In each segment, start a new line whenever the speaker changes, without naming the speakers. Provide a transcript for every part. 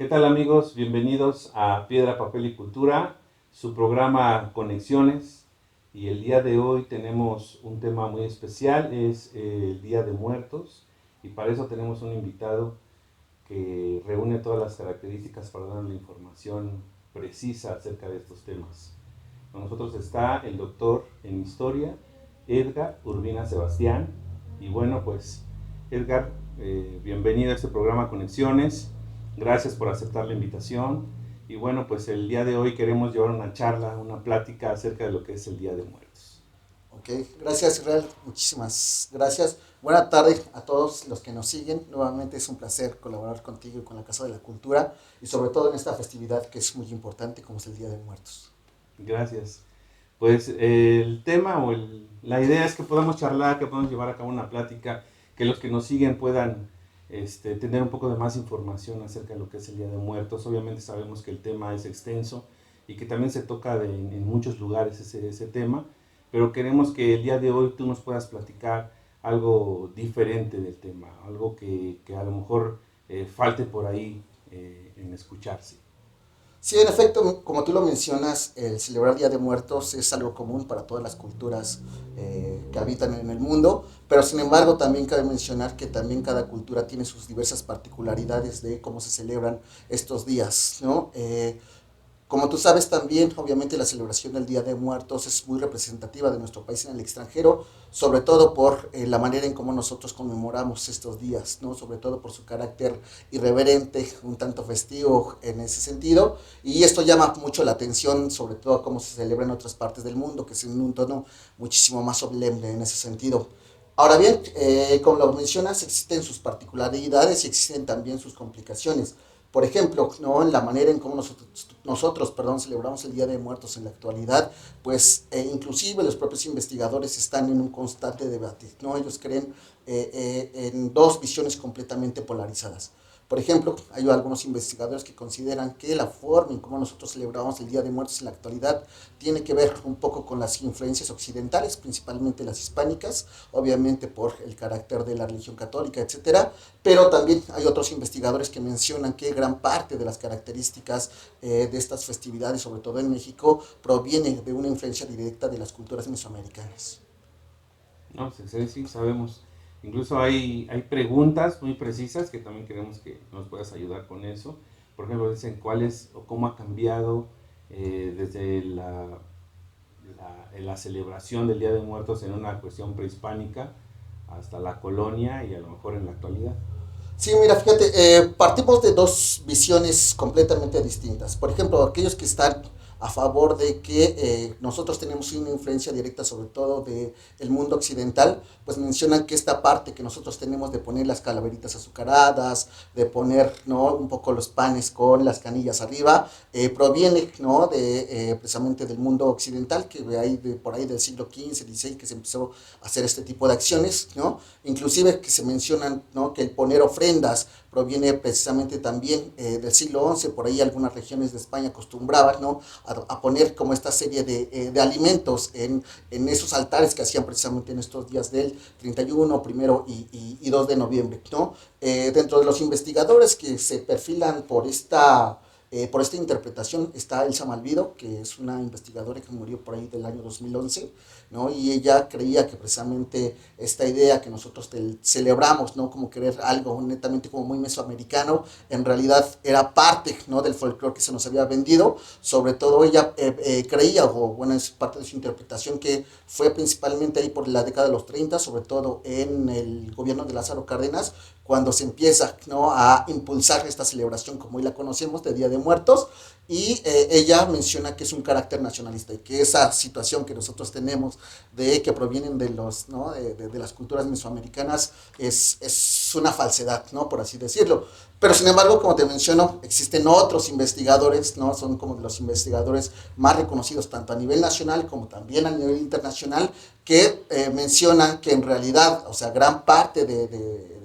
¿Qué tal amigos? Bienvenidos a Piedra, Papel y Cultura, su programa Conexiones. Y el día de hoy tenemos un tema muy especial, es el Día de Muertos. Y para eso tenemos un invitado que reúne todas las características para dar la información precisa acerca de estos temas. Con nosotros está el doctor en Historia, Edgar Urbina Sebastián. Y bueno, pues Edgar, bienvenido a este programa Conexiones. Gracias por aceptar la invitación. Y bueno, pues el día de hoy queremos llevar una charla, una plática acerca de lo que es el Día de Muertos.
Ok, gracias Israel, muchísimas gracias. Buena tarde a todos los que nos siguen. Nuevamente es un placer colaborar contigo y con la Casa de la Cultura y sobre todo en esta festividad que es muy importante como es el Día de Muertos.
Gracias. Pues el tema la idea es que podamos charlar, que podamos llevar a cabo una plática, que los que nos siguen puedan tener un poco de más información acerca de lo que es el Día de Muertos. Obviamente sabemos que el tema es extenso y que también se toca en muchos lugares ese tema, pero queremos que el día de hoy tú nos puedas platicar algo diferente del tema, algo que a lo mejor falte por ahí en escucharse.
Sí, en efecto, como tú lo mencionas, el celebrar Día de Muertos es algo común para todas las culturas que habitan en el mundo, pero sin embargo también cabe mencionar que también cada cultura tiene sus diversas particularidades de cómo se celebran estos días, ¿no? Como tú sabes también, obviamente la celebración del Día de Muertos es muy representativa de nuestro país en el extranjero, sobre todo por la manera en cómo nosotros conmemoramos estos días, ¿no? Sobre todo por su carácter irreverente, un tanto festivo en ese sentido, y esto llama mucho la atención, sobre todo a cómo se celebra en otras partes del mundo, que es en un tono muchísimo más solemne en ese sentido. Ahora bien, como lo mencionas, existen sus particularidades y existen también sus complicaciones. Por ejemplo, ¿no? En la manera en cómo nosotros celebramos el Día de Muertos en la actualidad, pues inclusive los propios investigadores están en un constante debate, ¿no? Ellos creen en dos visiones completamente polarizadas. Por ejemplo, hay algunos investigadores que consideran que la forma en cómo nosotros celebramos el Día de Muertos en la actualidad tiene que ver un poco con las influencias occidentales, principalmente las hispánicas, obviamente por el carácter de la religión católica, etcétera, pero también hay otros investigadores que mencionan que gran parte de las características de estas festividades, sobre todo en México, proviene de una influencia directa de las culturas mesoamericanas.
No, sí, sí, sí, sabemos. Incluso hay preguntas muy precisas que también queremos que nos puedas ayudar con eso. Por ejemplo, dicen cuál es o cómo ha cambiado desde la celebración del Día de Muertos en una cuestión prehispánica hasta la colonia y a lo mejor en la actualidad.
Sí, mira, fíjate, partimos de dos visiones completamente distintas. Por ejemplo, aquellos que están a favor de que nosotros tenemos una influencia directa sobre todo del mundo occidental, pues mencionan que esta parte que nosotros tenemos de poner las calaveritas azucaradas, de poner, ¿no? Un poco los panes con las canillas arriba, proviene, ¿no? Precisamente del mundo occidental, que hay por ahí del siglo XV, XVI, que se empezó a hacer este tipo de acciones, ¿no? Inclusive que se mencionan, ¿no? Que el poner ofrendas proviene precisamente también del siglo XI, por ahí algunas regiones de España acostumbraban, ¿no? A poner como esta serie de alimentos en esos altares que hacían precisamente en estos días del 31, primero y 2 de noviembre, ¿no? Dentro de los investigadores que se perfilan por esta interpretación está Elsa Malvido, que es una investigadora que murió por ahí del año 2011, ¿no? Y ella creía que precisamente esta idea que nosotros celebramos, ¿no? Como querer algo netamente como muy mesoamericano, en realidad era parte, ¿no? Del folclore que se nos había vendido. Sobre todo ella creía, o bueno, es parte de su interpretación, que fue principalmente ahí por la década de los 30, sobre todo en el gobierno de Lázaro Cárdenas, cuando se empieza, ¿no? A impulsar esta celebración como hoy la conocemos de Día de Muertos, y ella menciona que es un carácter nacionalista y que esa situación que nosotros tenemos de que provienen de los, ¿no? de las culturas mesoamericanas es una falsedad, ¿no? Por así decirlo. Pero sin embargo, como te menciono, existen otros investigadores, ¿no? Son como de los investigadores más reconocidos tanto a nivel nacional como también a nivel internacional, que mencionan que en realidad, o sea, gran parte de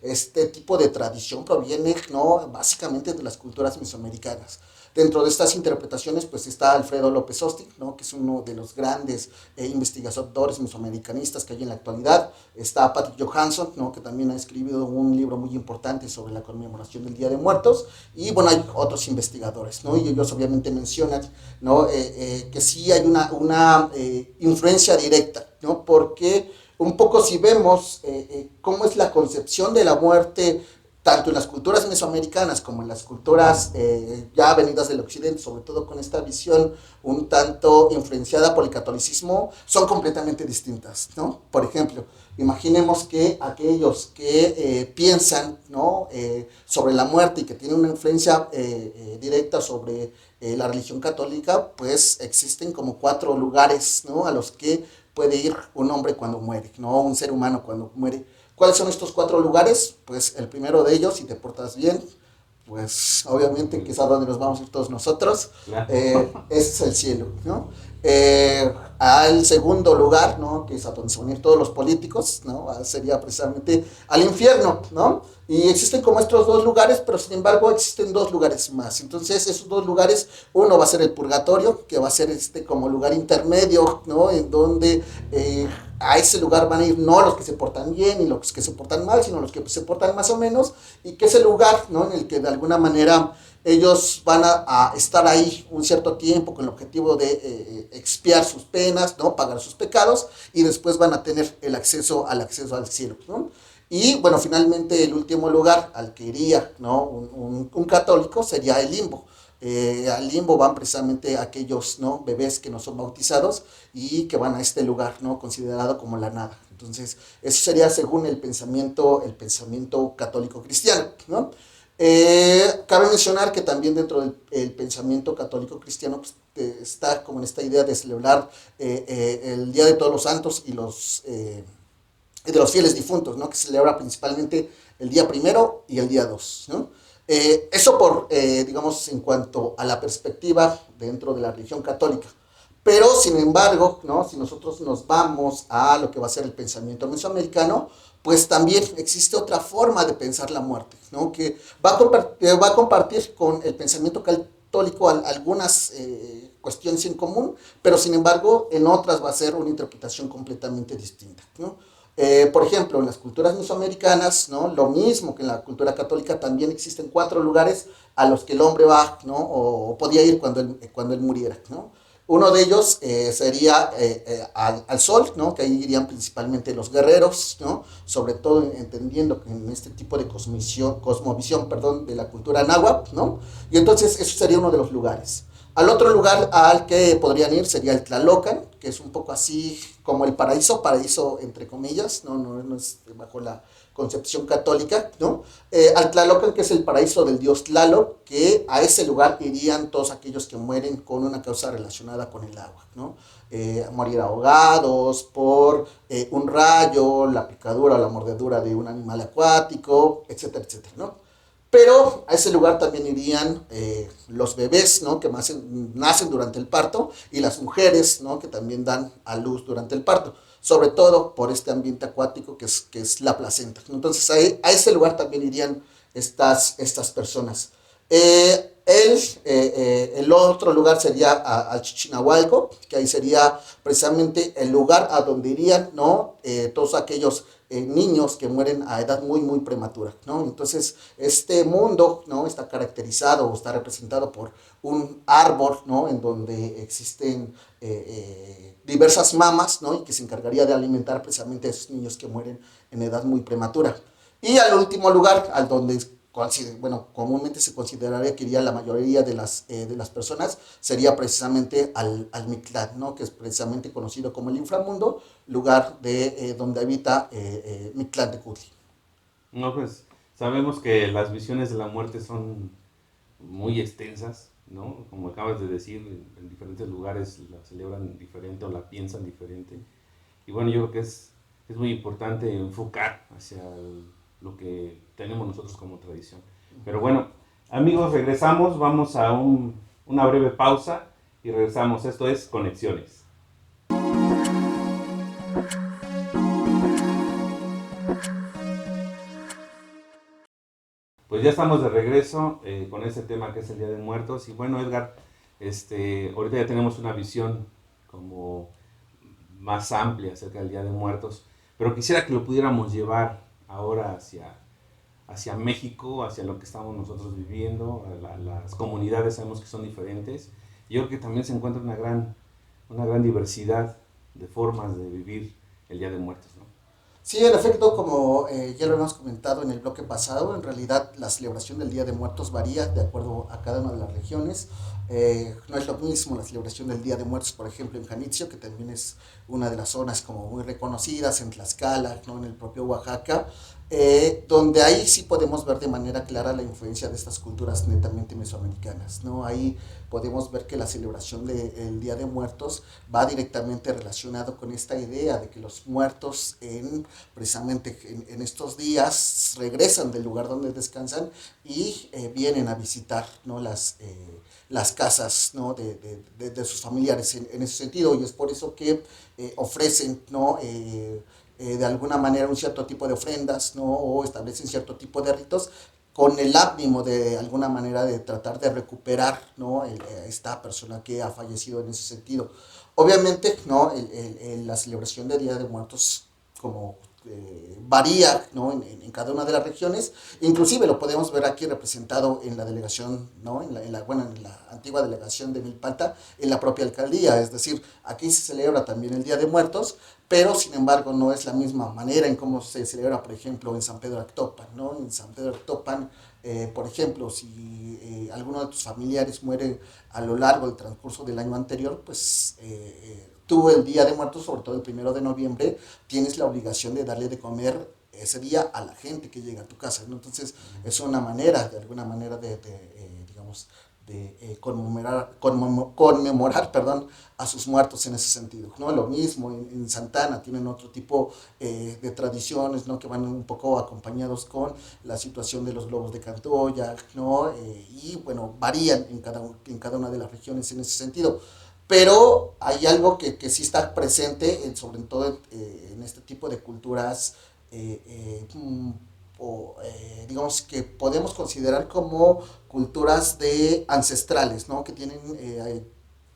este tipo de tradición proviene, ¿no? Básicamente de las culturas mesoamericanas. Dentro de estas interpretaciones pues está Alfredo López Osti, ¿no? Que es uno de los grandes investigadores mesoamericanistas que hay en la actualidad. Está Patrick Johansson, ¿no? Que también ha escrito un libro muy importante sobre la conmemoración del Día de Muertos. Y bueno, hay otros investigadores, ¿no? Y ellos obviamente mencionan, ¿no? Que sí hay una influencia directa, ¿no? Porque un poco si vemos cómo es la concepción de la muerte, tanto en las culturas mesoamericanas como en las culturas ya venidas del occidente, sobre todo con esta visión un tanto influenciada por el catolicismo, son completamente distintas, ¿no? Por ejemplo, imaginemos que aquellos que piensan, ¿no? Sobre la muerte y que tienen una influencia directa sobre la religión católica, pues existen como 4 lugares, ¿no? A los que puede ir un hombre cuando muere, ¿no? Un ser humano cuando muere. ¿Cuáles son estos 4 lugares? Pues el primero de ellos, si te portas bien, pues obviamente que es a donde nos vamos a ir todos nosotros, es el cielo, ¿no? Al segundo lugar, ¿no? Que es a donde se van a ir todos los políticos, ¿no? Sería precisamente al infierno, ¿no? Y existen como estos 2 lugares, pero sin embargo existen 2 lugares más. Entonces esos 2 lugares, uno va a ser el purgatorio, que va a ser como lugar intermedio, ¿no? En donde a ese lugar van a ir no los que se portan bien ni los que se portan mal, sino los que se portan más o menos, y que es el lugar, ¿no? En el que de alguna manera ellos van a estar ahí un cierto tiempo con el objetivo de expiar sus penas, ¿no? Pagar sus pecados, y después van a tener el acceso al cielo, ¿no? Y bueno, finalmente el último lugar al que iría, ¿no? un católico sería el limbo. Al limbo van precisamente aquellos, ¿no? Bebés que no son bautizados y que van a este lugar, ¿no? Considerado como la nada. Entonces, eso sería según el pensamiento católico cristiano, ¿no? Cabe mencionar que también dentro del pensamiento católico cristiano pues, está como en esta idea de celebrar el Día de Todos los Santos y de los fieles difuntos, ¿no? Que se celebra principalmente el día 1 y el día 2, ¿no? Eso digamos, en cuanto a la perspectiva dentro de la religión católica. Pero, sin embargo, ¿no? Si nosotros nos vamos a lo que va a ser el pensamiento mesoamericano, pues también existe otra forma de pensar la muerte, ¿no? Que va a compartir con el pensamiento católico algunas cuestiones en común, pero sin embargo en otras va a ser una interpretación completamente distinta, ¿no? Por ejemplo, en las culturas mesoamericanas, ¿no? Lo mismo que en la cultura católica, también existen 4 lugares a los que el hombre va, ¿no? O podía ir cuando él muriera, ¿no? Uno de ellos sería al sol, ¿no? Que ahí irían principalmente los guerreros, ¿no? Sobre todo entendiendo que en este tipo de cosmovisión, de la cultura náhuatl, ¿no? Y entonces eso sería uno de los lugares. Al otro lugar al que podrían ir sería el Tlalocan, que es un poco así como el paraíso entre comillas, no es bajo la concepción católica, ¿no? Al Tlalocan, que es el paraíso del dios Tlaloc, que a ese lugar irían todos aquellos que mueren con una causa relacionada con el agua, ¿no? Morir ahogados por un rayo, la picadura o la mordedura de un animal acuático, etcétera, etcétera, ¿no? Pero a ese lugar también irían los bebés, ¿no? Que nacen durante el parto, y las mujeres, ¿no? Que también dan a luz durante el parto, sobre todo por este ambiente acuático que es la placenta. Entonces a ese lugar también irían estas personas. El otro lugar sería al Chichinahualco, que ahí sería precisamente el lugar a donde irían, ¿no? Todos aquellos niños que mueren a edad muy, muy prematura, ¿no? Entonces, este mundo, ¿no? Está caracterizado o está representado por un árbol, ¿no? En donde existen diversas mamas, ¿no? Y que se encargaría de alimentar precisamente a esos niños que mueren en edad muy prematura. Y al último lugar, al donde comúnmente se consideraría que iría la mayoría de las personas, sería precisamente al Mictlán, ¿no? Que es precisamente conocido como el inframundo, lugar donde habita Mictlantecutli.
No, pues sabemos que las visiones de la muerte son muy extensas, ¿no? Como acabas de decir, en diferentes lugares la celebran diferente o la piensan diferente. Y bueno, yo creo que es muy importante enfocar hacia lo que tenemos nosotros como tradición. Pero bueno, amigos, regresamos, vamos a una breve pausa y regresamos. Esto es Conexiones. Pues ya estamos de regreso con este tema que es el Día de Muertos. Y bueno, Edgar, ahorita ya tenemos una visión como más amplia acerca del Día de Muertos, pero quisiera que lo pudiéramos llevar ahora hacia México, hacia lo que estamos nosotros viviendo. Las comunidades sabemos que son diferentes. Yo creo que también se encuentra una gran diversidad de formas de vivir el Día de Muertos, ¿no?
Sí, en efecto, como ya lo hemos comentado en el bloque pasado, en realidad la celebración del Día de Muertos varía de acuerdo a cada una de las regiones. No es lo mismo la celebración del Día de Muertos, por ejemplo, en Janitzio, que también es una de las zonas como muy reconocidas, en Tlaxcala, ¿no? En el propio Oaxaca, donde ahí sí podemos ver de manera clara la influencia de estas culturas netamente mesoamericanas, ¿no? Ahí podemos ver que la celebración del Día de Muertos va directamente relacionado con esta idea de que los muertos precisamente en estos días regresan del lugar donde descansan y vienen a visitar, ¿no? Las casas, ¿no? de sus familiares en ese sentido, y es por eso que ofrecen, ¿no? De alguna manera un cierto tipo de ofrendas, ¿no? O establecen cierto tipo de ritos con el ánimo de alguna manera de tratar de recuperar, ¿no? Esta persona que ha fallecido en ese sentido. Obviamente, ¿no? La celebración de Día de Muertos como varía, ¿no? En cada una de las regiones, inclusive lo podemos ver aquí representado en la delegación, ¿no? En la antigua delegación de Milpalta, en la propia alcaldía, es decir, aquí se celebra también el Día de Muertos, pero sin embargo no es la misma manera en cómo se celebra, por ejemplo, en San Pedro Actopan, ¿no? En San Pedro Actopan, por ejemplo, si alguno de tus familiares muere a lo largo del transcurso del año anterior, pues tú el Día de Muertos, sobre todo el 1 de noviembre, tienes la obligación de darle de comer ese día a la gente que llega a tu casa, ¿no? Entonces es una manera, de alguna manera, digamos, de conmemorar, perdón, a sus muertos en ese sentido, ¿no? Lo mismo en Santana tienen otro tipo de tradiciones, ¿no? Que van un poco acompañados con la situación de los globos de Cantoya, ¿no? Y bueno, varían en cada una de las regiones en ese sentido. Pero hay algo que sí está presente, sobre todo en este tipo de culturas, eh, eh, mm, digamos que podemos considerar como culturas de ancestrales, ¿no? Que tienen,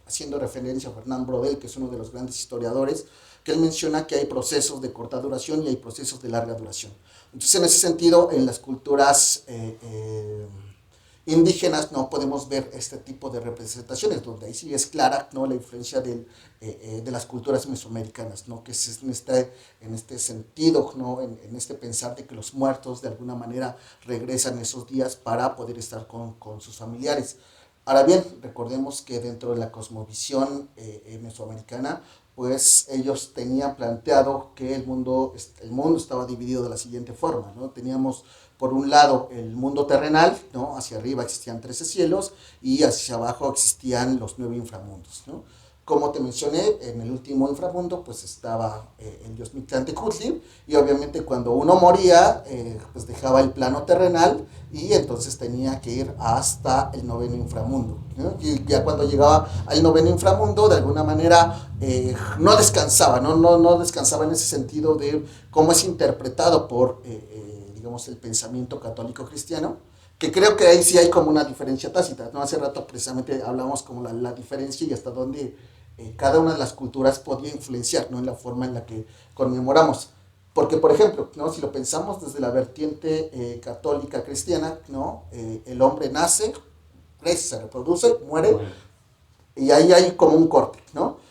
haciendo referencia a Fernand Braudel, que es uno de los grandes historiadores, que él menciona que hay procesos de corta duración y hay procesos de larga duración. Entonces, en ese sentido, en las culturas indígenas no podemos ver este tipo de representaciones, donde ahí sí es clara, ¿no? La influencia de las culturas mesoamericanas, ¿no? Que es en este sentido, ¿no? En este pensar de que los muertos de alguna manera regresan esos días para poder estar con sus familiares. Ahora bien, recordemos que dentro de la cosmovisión mesoamericana, pues ellos tenían planteado que el mundo estaba dividido de la siguiente forma, ¿no? Teníamos por un lado el mundo terrenal, ¿no? Hacia arriba existían 13 cielos y hacia abajo existían los 9 inframundos, ¿no? Como te mencioné, en el último inframundo pues estaba el dios Mictlantecutli, y obviamente cuando uno moría pues dejaba el plano terrenal y entonces tenía que ir hasta el noveno inframundo, ¿no? Y ya cuando llegaba al noveno inframundo de alguna manera no descansaba, no descansaba en ese sentido de cómo es interpretado por digamos el pensamiento católico cristiano, que creo que ahí sí hay como una diferencia tácita, ¿no? Hace rato precisamente hablamos como la diferencia y hasta dónde cada una de las culturas podía influenciar, ¿no? En la forma en la que conmemoramos. Porque, por ejemplo, ¿no? Si lo pensamos desde la vertiente católica cristiana, ¿no? El hombre nace, crece, se reproduce, muere,
Bueno,
y ahí hay como un corte, ¿no?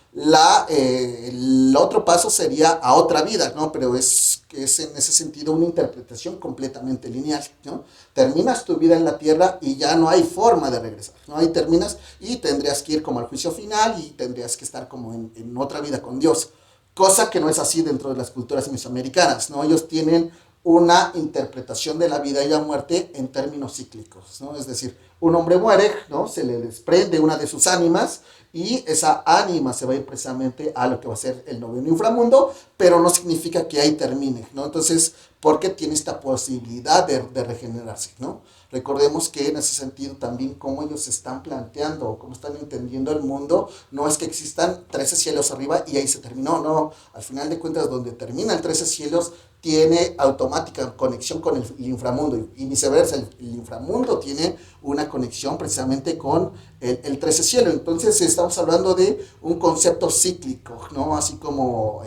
El otro paso sería a otra vida, ¿no? Pero es en ese sentido una interpretación completamente lineal, ¿no? Terminas tu vida en la tierra y ya no hay forma de regresar, ¿no? Ahí terminas y tendrías que ir como al juicio final y tendrías que estar como en otra vida con Dios, cosa que no es así dentro de las culturas mesoamericanas, ¿no? Ellos tienen una interpretación de la vida y la muerte en términos cíclicos, ¿no? Es decir, un hombre muere, ¿no? Se le desprende una de sus ánimas y esa ánima se va a ir precisamente a lo que va a ser el noveno inframundo, pero no significa que ahí termine, ¿no? Entonces, porque tiene esta posibilidad de regenerarse, ¿no? Recordemos que en ese sentido también cómo ellos están planteando, cómo están entendiendo el mundo, no es que existan 13 cielos arriba y ahí se terminó, no, al final de cuentas donde termina el 13 cielos tiene automática conexión con el inframundo y viceversa, el inframundo tiene una conexión precisamente con el 13 cielo, entonces estamos hablando de un concepto cíclico, ¿no? Así como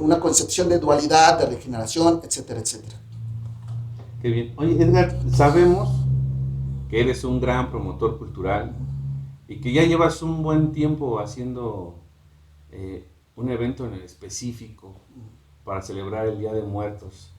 una concepción de dualidad, de regeneración, etcétera, etcétera.
Qué bien. Oye, Edgar, sabemos que eres un gran promotor cultural y que ya llevas un buen tiempo haciendo un evento en el específico para celebrar el Día de Muertos.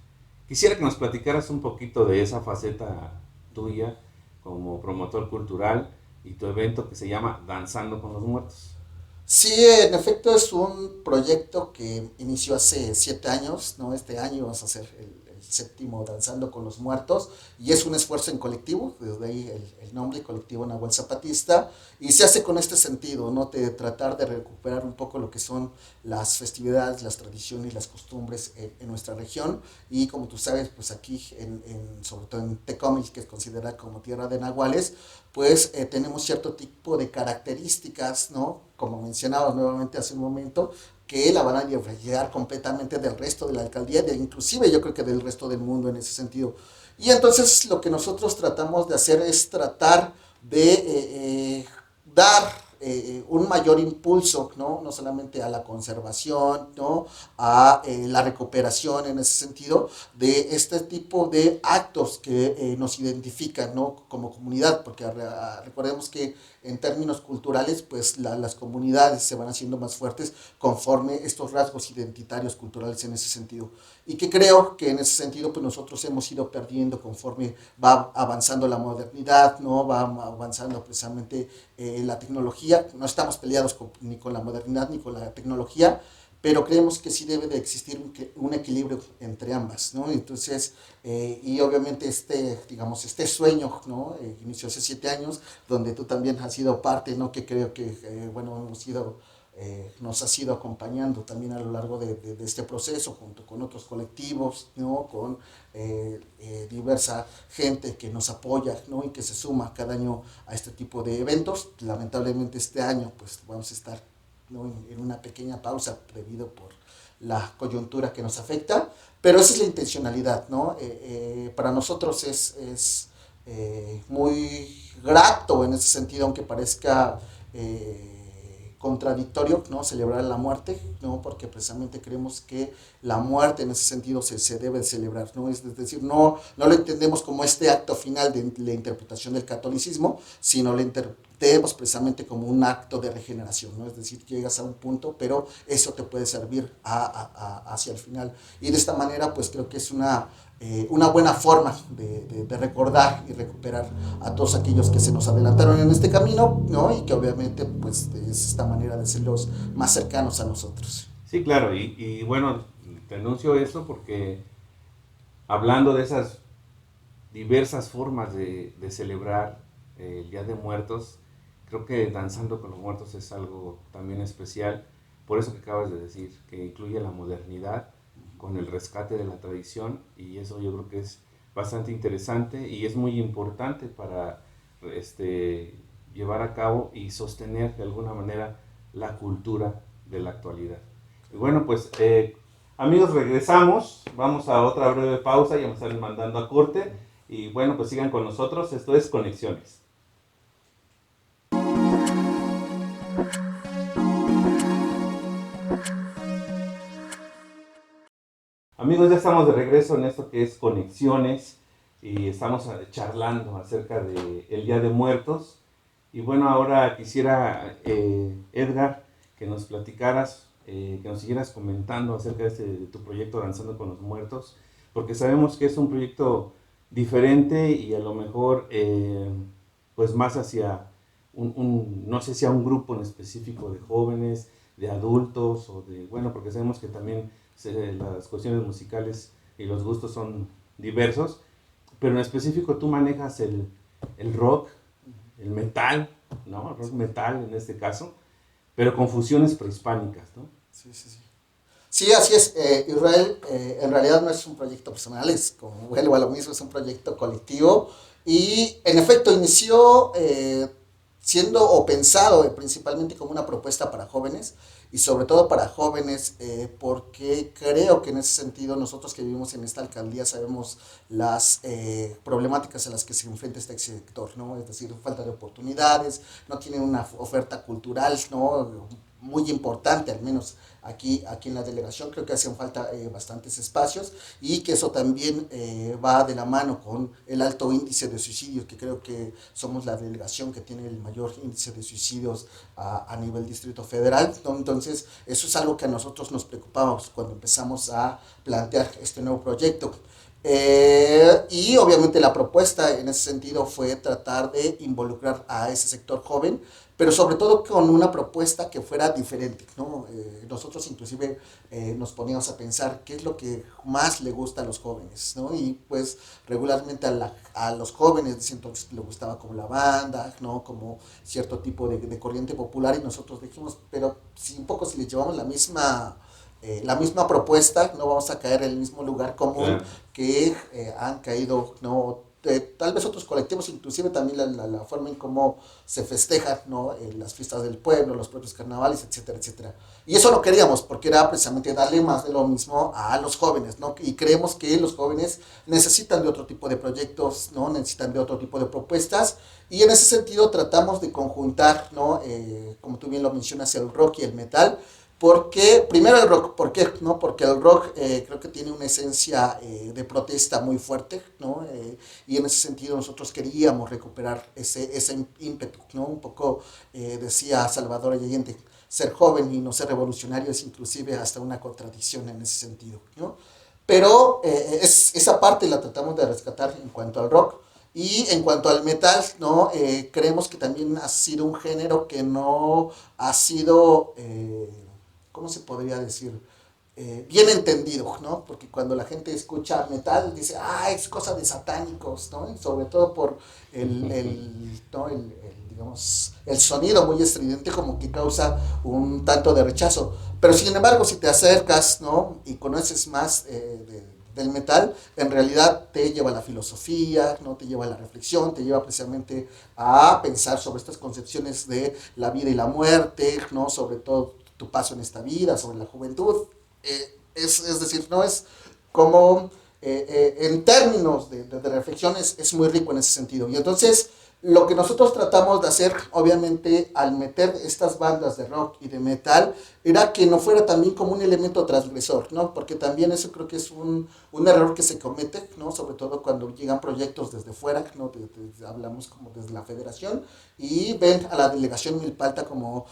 Quisiera que nos platicaras un poquito de esa faceta tuya como promotor cultural y tu evento que se llama Danzando con los Muertos.
Sí, en efecto es un proyecto que inició hace 7 años, ¿no? Este año vamos a hacer el séptimo Danzando con los Muertos y es un esfuerzo en colectivo, desde ahí el nombre, Colectivo Nahual Zapatista, y se hace con este sentido, ¿no? De tratar de recuperar un poco lo que son las festividades, las tradiciones y las costumbres en nuestra región y como tú sabes, pues aquí, sobre todo en Tecomil, que es considerada como tierra de nahuales, pues tenemos cierto tipo de características, ¿no? Como mencionaba nuevamente hace un momento, que la van a diferenciar completamente del resto de la alcaldía, inclusive yo creo que del resto del mundo en ese sentido. Y entonces lo que nosotros tratamos de hacer es tratar de dar un mayor impulso, ¿no? No solamente a la conservación, ¿no? A la recuperación en ese sentido de este tipo de actos que nos identifican, ¿no? Como comunidad, porque recordemos que en términos culturales, pues las comunidades se van haciendo más fuertes conforme estos rasgos identitarios culturales en ese sentido. Y que creo que en ese sentido, pues nosotros hemos ido perdiendo conforme va avanzando la modernidad, ¿no? Va avanzando precisamente la tecnología. No estamos peleados ni con la modernidad ni con la tecnología, pero creemos que sí debe de existir un equilibrio entre ambas, ¿no? Entonces, y obviamente digamos, este sueño, ¿no? Inició hace 7 años, donde tú también has sido parte, ¿no? Que creo que, bueno, nos has ido acompañando también a lo largo de este proceso, junto con otros colectivos, ¿no? Con diversa gente que nos apoya, ¿no? Y que se suma cada año a este tipo de eventos. Lamentablemente este año, pues vamos a estar, ¿no? en una pequeña pausa debido por la coyuntura que nos afecta, pero esa es la intencionalidad, ¿no? Para nosotros es muy grato en ese sentido, aunque parezca contradictorio, ¿no? Celebrar la muerte, ¿no? Porque precisamente creemos que la muerte en ese sentido se debe celebrar, ¿no? Es decir, no lo entendemos como este acto final de la interpretación del catolicismo, sino lo interpretemos precisamente como un acto de regeneración, ¿no? Es decir, llegas a un punto, pero eso te puede servir hacia el final. Y de esta manera, pues creo que es una buena forma de recordar y recuperar a todos aquellos que se nos adelantaron en este camino, ¿no? Y que obviamente pues es esta manera de ser los más cercanos a nosotros.
Sí, claro, y bueno, te anuncio eso porque hablando de esas diversas formas de celebrar el Día de Muertos, creo que Danzando con los Muertos es algo también especial, por eso que acabas de decir, que incluye la modernidad con el rescate de la tradición y eso yo creo que es bastante interesante y es muy importante para este, llevar a cabo y sostener de alguna manera la cultura de la actualidad. Y bueno, pues amigos, regresamos, vamos a otra breve pausa, ya me están mandando a corte y bueno, pues sigan con nosotros, esto es Conexiones. Amigos, ya estamos de regreso en esto que es Conexiones y estamos charlando acerca del Día de Muertos. Y bueno, ahora quisiera, Edgar, que nos platicaras, que nos siguieras comentando acerca de tu proyecto Danzando con los Muertos, porque sabemos que es un proyecto diferente y a lo mejor pues más hacia no sé si a un grupo en específico de jóvenes, de adultos o de, bueno, porque sabemos que también las cuestiones musicales y los gustos son diversos, pero en específico tú manejas el rock, el metal, ¿no? Rock metal en este caso, pero con fusiones prehispánicas, ¿no?
Sí, sí, sí. Sí, así es. Israel en realidad no es un proyecto personal, es como vuelvo a lo mismo, es un proyecto colectivo y en efecto inició siendo o pensado principalmente como una propuesta para jóvenes y sobre todo para jóvenes porque creo que en ese sentido nosotros que vivimos en esta alcaldía sabemos las problemáticas a las que se enfrenta este sector, ¿no? Es decir, falta de oportunidades, no tienen una oferta cultural, ¿no? Muy importante, al menos aquí en la delegación. Creo que hacían falta bastantes espacios y que eso también va de la mano con el alto índice de suicidios, que creo que somos la delegación que tiene el mayor índice de suicidios a nivel Distrito Federal, ¿no? Entonces, eso es algo que a nosotros nos preocupamos cuando empezamos a plantear este nuevo proyecto. Y obviamente la propuesta en ese sentido fue tratar de involucrar a ese sector joven, pero sobre todo con una propuesta que fuera diferente, ¿no? Nosotros inclusive nos poníamos a pensar qué es lo que más le gusta a los jóvenes, ¿no? Y pues regularmente a los jóvenes de ese entonces le gustaba como la banda, ¿no? Como cierto tipo de corriente popular y nosotros dijimos, pero si un poco si les llevamos la misma propuesta, no vamos a caer en el mismo lugar común
Claro.
que han caído, ¿no? Tal vez otros colectivos, inclusive también la forma en cómo se festejan, ¿no? Las fiestas del pueblo, los propios carnavales, etcétera, etcétera. Y eso lo queríamos, porque era precisamente darle más de lo mismo a los jóvenes, ¿no? Y creemos que los jóvenes necesitan de otro tipo de proyectos, ¿no? Necesitan de otro tipo de propuestas, y en ese sentido tratamos de conjuntar, ¿no? Como tú bien lo mencionas, el rock y el metal, porque, primero el rock, ¿por qué? ¿No? Porque el rock creo que tiene una esencia de protesta muy fuerte, ¿no? Y en ese sentido nosotros queríamos recuperar ese ímpetu, ¿no? Un poco decía Salvador Allende, ser joven y no ser revolucionario es inclusive hasta una contradicción en ese sentido, ¿no? Pero esa parte la tratamos de rescatar en cuanto al rock. Y en cuanto al metal, ¿no? Creemos que también ha sido un género que no ha sido ¿cómo se podría decir? Bien entendido, ¿no? Porque cuando la gente escucha metal dice, ah, es cosa de satánicos, ¿no? Y sobre todo por ¿no? digamos, el sonido muy estridente como que causa un tanto de rechazo. Pero sin embargo, si te acercas, ¿no? Y conoces más del metal, en realidad te lleva a la filosofía, ¿no? Te lleva a la reflexión, te lleva precisamente a pensar sobre estas concepciones de la vida y la muerte, ¿no? Sobre todo tu paso en esta vida, sobre la juventud. Es decir, no es como en términos de reflexión es muy rico en ese sentido. Y entonces lo que nosotros tratamos de hacer, obviamente, al meter estas bandas de rock y de metal, era que no fuera también como un elemento transgresor, ¿no? Porque también eso creo que es un error que se comete, ¿no? Sobre todo cuando llegan proyectos desde fuera, ¿no? Hablamos como desde la federación, y ven a la delegación Milpalta como,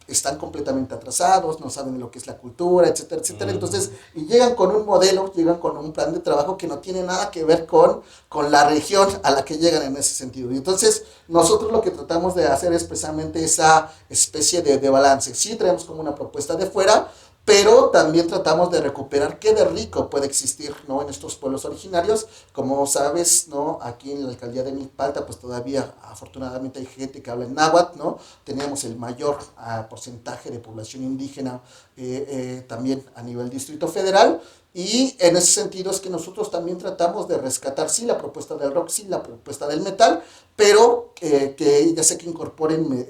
están completamente atrasados, no saben de lo que es la cultura, etcétera, etcétera. Entonces,
Mm,
y llegan con un modelo, llegan con un plan de trabajo que no tiene nada que ver con la región a la que llegan en ese sentido. Y entonces, nosotros lo que tratamos de hacer es precisamente esa especie de balance. Sí traemos como una propuesta de fuera, pero también tratamos de recuperar qué de rico puede existir, ¿no? En estos pueblos originarios. Como sabes, ¿no? Aquí en la alcaldía de Milpalta, pues todavía afortunadamente hay gente que habla en náhuatl, ¿no? Tenemos el mayor porcentaje de población indígena también a nivel Distrito Federal. Y en ese sentido es que nosotros también tratamos de rescatar, sí, la propuesta del rock, sí, la propuesta del metal, pero que ya sea que incorporen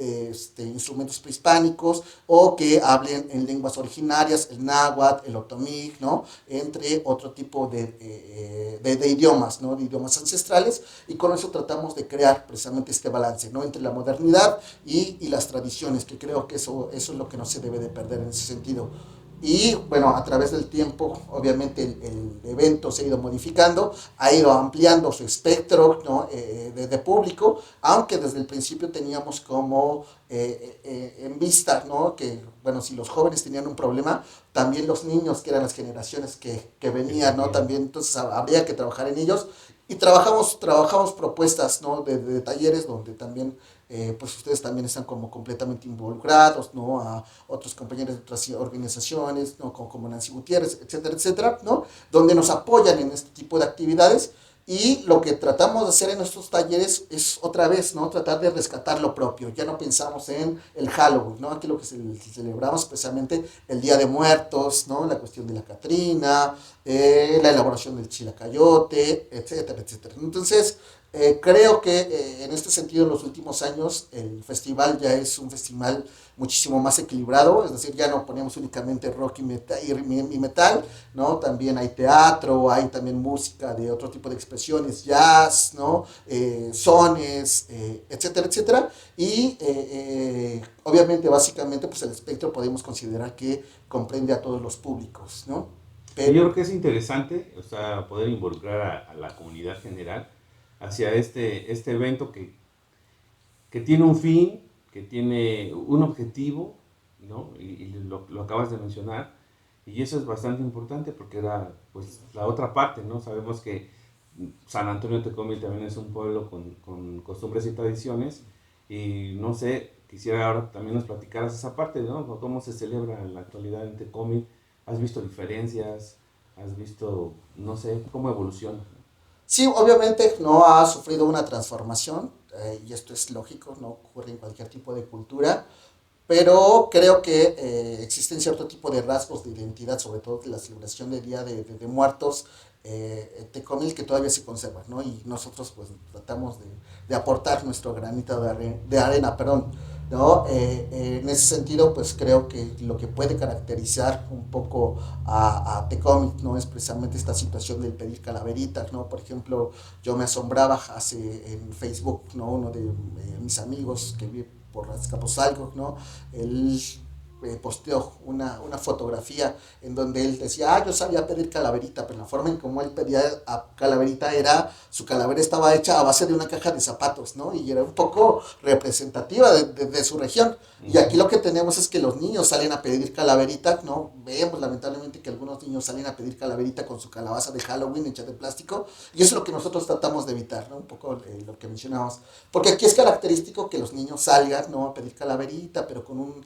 instrumentos prehispánicos o que hablen en lenguas originarias, el náhuatl, el otomí, ¿no? Entre otro tipo de idiomas, ¿no? De idiomas ancestrales, y con eso tratamos de crear precisamente este balance, ¿no? Entre la modernidad y las tradiciones, que creo que eso es lo que no se debe de perder en ese sentido. Y bueno, a través del tiempo, obviamente el evento se ha ido modificando, ha ido ampliando su espectro, ¿no? De público, aunque desde el principio teníamos como en vista, ¿no? Que bueno, si los jóvenes tenían un problema, también los niños, que eran las generaciones que
que
venían, ¿no?
seguían.
También entonces habría que trabajar en ellos. Y trabajamos propuestas, ¿no? De talleres donde también pues ustedes también están como completamente involucrados, ¿no? A otros compañeros de otras organizaciones, ¿no? Como Nancy Gutiérrez, etcétera, etcétera, ¿no? Donde nos apoyan en este tipo de actividades Y lo que tratamos de hacer en nuestros talleres es otra vez, ¿no? Tratar de rescatar lo propio. Ya no pensamos en el Halloween, ¿no? Aquí lo que celebramos especialmente el Día de Muertos, ¿no? La cuestión de la Catrina, la elaboración del chilacayote, etcétera, etcétera. Entonces, creo que en este sentido en los últimos años el festival ya es un festival muchísimo más equilibrado, es decir, ya no ponemos únicamente rock y metal, ¿no? También hay teatro, hay también música de otro tipo de expresiones, jazz, ¿no? Sones, etcétera, etcétera. Y obviamente, básicamente, pues el espectro podemos considerar que comprende a todos los públicos, ¿no?
Y yo
Pero
creo que es interesante, o sea, poder involucrar a la comunidad general hacia este evento que tiene un fin, que tiene un objetivo, ¿no? Y lo acabas de mencionar, y eso es bastante importante porque era pues la otra parte, ¿no? Sabemos que San Antonio de Tecomil también es un pueblo con costumbres y tradiciones, y no sé, quisiera ahora también nos platicaras esa parte, ¿no? ¿Cómo se celebra en la actualidad en Tecomil? ¿Has visto diferencias? ¿Has visto, no sé, cómo evoluciona?
sí, obviamente no ha sufrido una transformación, y esto es lógico, no ocurre en cualquier tipo de cultura, pero creo que existen cierto tipo de rasgos de identidad, sobre todo de la celebración del Día de Muertos, Tecomil, que todavía se conservan, ¿no? Y nosotros pues tratamos de aportar nuestro granito de arena, perdón, ¿no? En ese sentido, pues creo que lo que puede caracterizar un poco a Tecomil, ¿no? Es precisamente esta situación del pedir calaveritas, ¿no? Por ejemplo, yo me asombraba hace en Facebook, ¿no? Uno de mis amigos que vive por Azcapotzalco, ¿no? Él posteó una fotografía en donde él decía, yo sabía pedir calaverita, pero la forma en cómo él pedía a calaverita era, su calavera estaba hecha a base de una caja de zapatos, ¿no? Y era un poco representativa de su región. Y aquí
Ujú.
lo que tenemos es que los niños salen a pedir calaverita, ¿no? Vemos lamentablemente que algunos niños salen a pedir calaverita con su calabaza de Halloween hecha de plástico, y eso es lo que nosotros tratamos de evitar, ¿no? Un poco lo que mencionábamos. Porque aquí es característico que los niños salgan, ¿no? A pedir calaverita, pero con un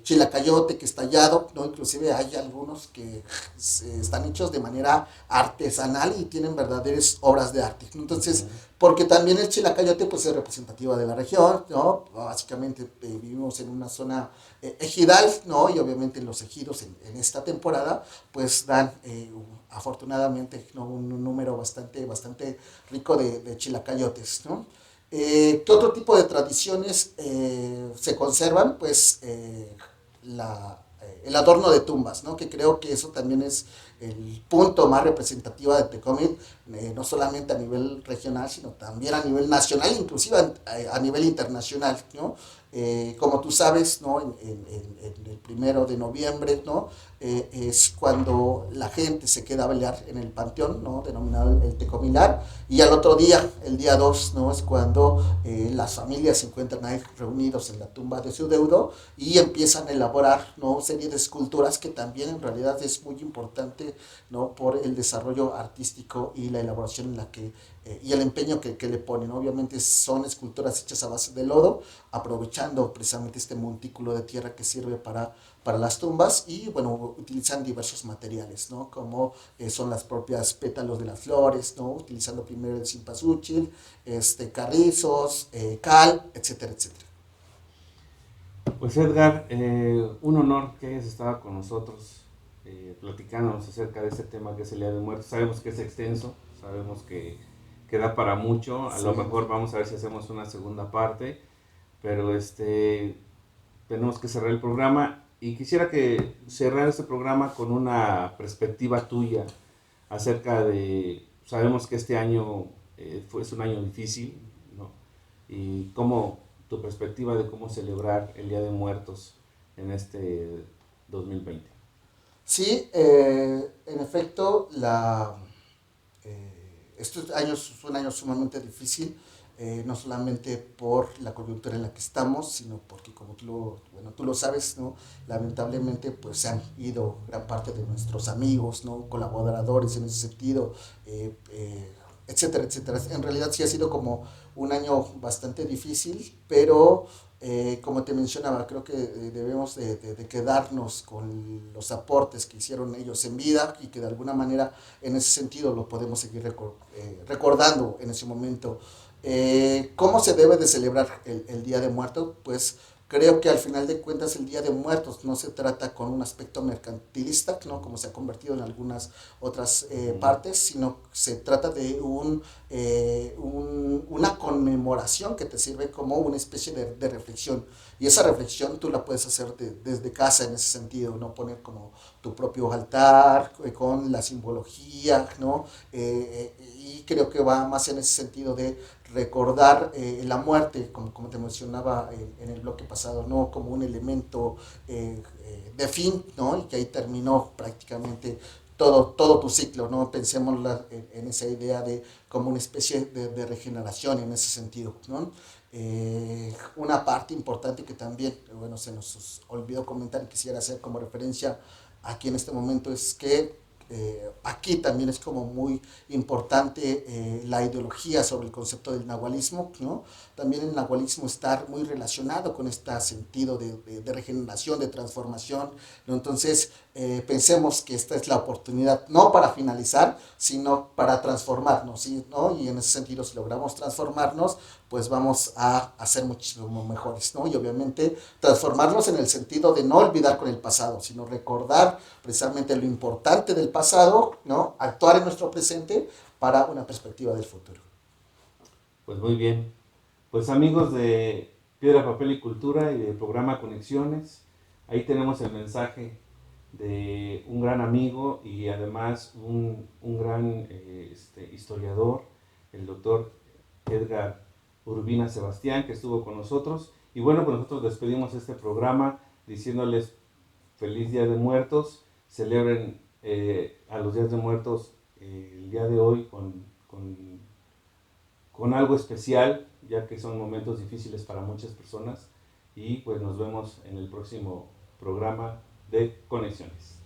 chilacayote que es tallado, ¿no? Inclusive hay algunos que están hechos de manera artesanal y tienen verdaderas obras de arte. Entonces,
Ujú.
porque también el chilacayote pues es representativa de la región, ¿no? Básicamente vivimos en una zona ejidal, ¿no? Y obviamente los ejidos en esta temporada pues dan afortunadamente, ¿no? Un número bastante rico de chilacayotes, ¿no? ¿Qué otro tipo de tradiciones se conservan? Pues el adorno de tumbas, ¿no? Que creo que eso también es el punto más representativo de Tecomit, no solamente a nivel regional, sino también a nivel nacional, inclusive a nivel internacional, ¿no? Como tú sabes, ¿no? En el 1 de noviembre, ¿no? Es cuando la gente se queda a bailar en el panteón, ¿no? Denominado el Tecomilar, y al otro día, el día 2, ¿no? Es cuando las familias se encuentran ahí reunidos en la tumba de su deudo y empiezan a elaborar, ¿no? Serie de esculturas que también en realidad es muy importante, ¿no? Por el desarrollo artístico y la elaboración en la que y el empeño que le ponen. Obviamente son esculturas hechas a base de lodo, aprovechando precisamente este montículo de tierra que sirve para las tumbas, y bueno, utilizan diversos materiales, ¿no? Como son las propias pétalos de las flores, ¿no? Utilizando primero el cempasúchil, carrizos, cal, etcétera, etcétera.
Pues Edgar, un honor que hayas estado con nosotros platicándonos acerca de este tema que es el Día de Muertos. Sabemos que es extenso, sabemos que da para mucho, a
Sí.
lo mejor vamos a ver si hacemos una segunda parte, pero tenemos que cerrar el programa y quisiera que cerrar este programa con una perspectiva tuya acerca de, sabemos que este año es un año difícil, ¿no? Y cómo, tu perspectiva de cómo celebrar el Día de Muertos en este 2020.
Sí, en efecto, este año es un año sumamente difícil, no solamente por la coyuntura en la que estamos, sino porque, como bueno, tú lo sabes, ¿no? Lamentablemente, pues se han ido gran parte de nuestros amigos, ¿no? Colaboradores en ese sentido. etcétera, etcétera. En realidad sí ha sido como un año bastante difícil, pero como te mencionaba, creo que debemos de quedarnos con los aportes que hicieron ellos en vida y que de alguna manera en ese sentido lo podemos seguir recordando en ese momento. ¿Cómo se debe de celebrar el Día de Muertos? Pues creo que al final de cuentas el Día de Muertos no se trata con un aspecto mercantilista, ¿no? Como se ha convertido en algunas otras
Mm,
partes, sino se trata de una conmemoración que te sirve como una especie de reflexión. Y esa reflexión tú la puedes hacer desde casa en ese sentido, ¿no? Poner como tu propio altar con la simbología, ¿no? Y creo que va más en ese sentido de recordar la muerte, como te mencionaba en el bloque pasado, ¿no? Como un elemento de fin, ¿no? Y que ahí terminó prácticamente todo tu ciclo, ¿no? Pensemos en esa idea de como una especie de regeneración en ese sentido, ¿no? Una parte importante que también, bueno, se nos olvidó comentar y quisiera hacer como referencia aquí en este momento es que aquí también es como muy importante la ideología sobre el concepto del nahualismo, ¿no? También el nahualismo está muy relacionado con este sentido de regeneración, de transformación, ¿no? Entonces, pensemos que esta es la oportunidad, no para finalizar, sino para transformarnos, ¿sí? ¿No? Y en ese sentido, si logramos transformarnos, pues vamos a ser muchísimo mejores, ¿no? Y obviamente transformarnos en el sentido de no olvidar con el pasado, sino recordar precisamente lo importante del pasado, ¿no? Actuar en nuestro presente para una perspectiva del futuro.
pues muy bien. Pues amigos de Piedra, Papel y Cultura y del programa Conexiones, ahí tenemos el mensaje de un gran amigo y además un gran historiador, el doctor Edgar Urbina Sebastián, que estuvo con nosotros. Y bueno, pues nosotros despedimos este programa diciéndoles feliz Día de Muertos, celebren a los Días de Muertos el día de hoy con algo especial, ya que son momentos difíciles para muchas personas. Y pues nos vemos en el próximo programa de Conexiones.